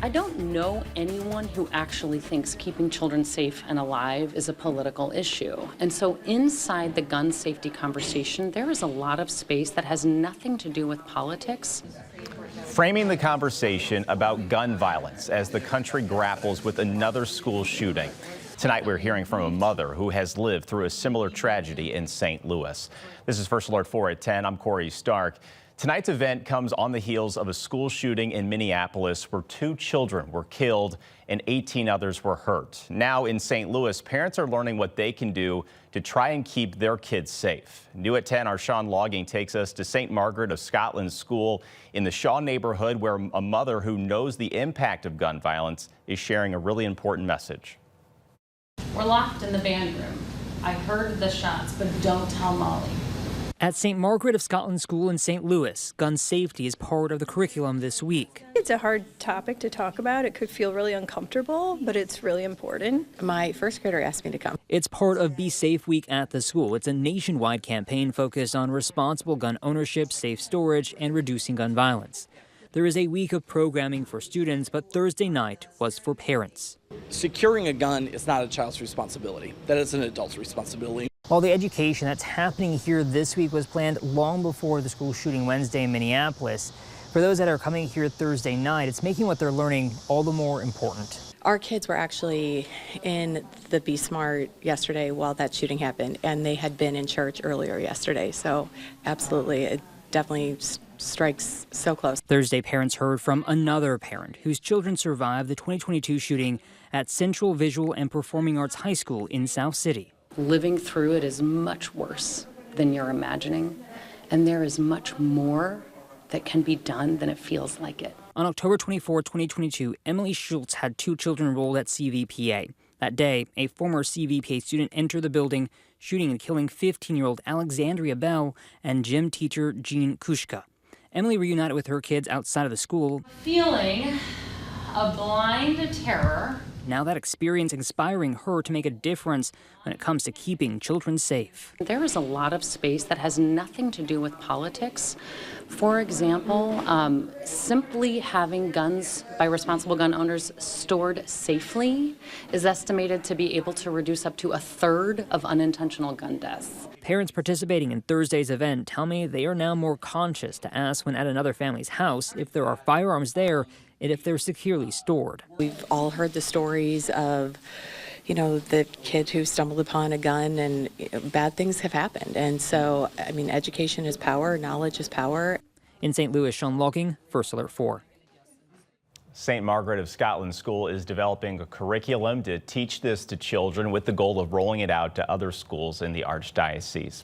I don't know anyone who actually thinks keeping children safe and alive is a political issue. And so inside the gun safety conversation, there is a lot of space that has nothing to do with politics. Framing the conversation about gun violence as the country grapples with another school shooting. Tonight, we're hearing from a mother who has lived through a similar tragedy in St. Louis. This is First Alert 4 at 10. I'm Corey Stark. Tonight's event comes on the heels of a school shooting in Minneapolis where 2 children were killed and 18 others were hurt. Now in St. Louis, parents are learning what they can do to try and keep their kids safe. New at 10, our Sean Logging takes us to St. Margaret of Scotland School in the Shaw neighborhood, where a mother who knows the impact of gun violence is sharing a really important message. We're locked in the band room. I heard the shots, but don't tell Molly. At St. Margaret of Scotland School in St. Louis, gun safety is part of the curriculum this week. It's a hard topic to talk about. It could feel really uncomfortable, but it's really important. My first grader asked me to come. It's part of Be Safe Week at the school. It's a nationwide campaign focused on responsible gun ownership, safe storage, and reducing gun violence. There is a week of programming for students, but Thursday night was for parents. Securing a gun is not a child's responsibility. That is an adult's responsibility. While the education that's happening here this week was planned long before the school shooting Wednesday in Minneapolis, for those that are coming here Thursday night, it's making what they're learning all the more important. Our kids were actually in the Be Smart yesterday while that shooting happened, and they had been in church earlier yesterday. So absolutely, it definitely strikes so close. Thursday, parents heard from another parent whose children survived the 2022 shooting at Central Visual and Performing Arts High School in South City. Living through it is much worse than you're imagining, and there is much more that can be done than it feels like it. On October 24, 2022, Emily Schultz had 2 children enrolled at CVPA. That day, a former CVPA student entered the building, shooting and killing 15-year-old Alexandria Bell and gym teacher Jean Kushka. Emily reunited with her kids outside of the school. Feeling a blind terror. Now that experience inspiring her to make a difference when it comes to keeping children safe. There is a lot of space that has nothing to do with politics. For example, simply having guns by responsible gun owners stored safely is estimated to be able to reduce up to 1/3 of unintentional gun deaths. Parents participating in Thursday's event tell me they are now more conscious to ask when at another family's house if there are firearms there and if they're securely stored. We've all heard the stories of, the kid who stumbled upon a gun, and bad things have happened. And so, education is power, knowledge is power. In St. Louis, Sean Logging, First Alert 4. St. Margaret of Scotland School is developing a curriculum to teach this to children with the goal of rolling it out to other schools in the Archdiocese.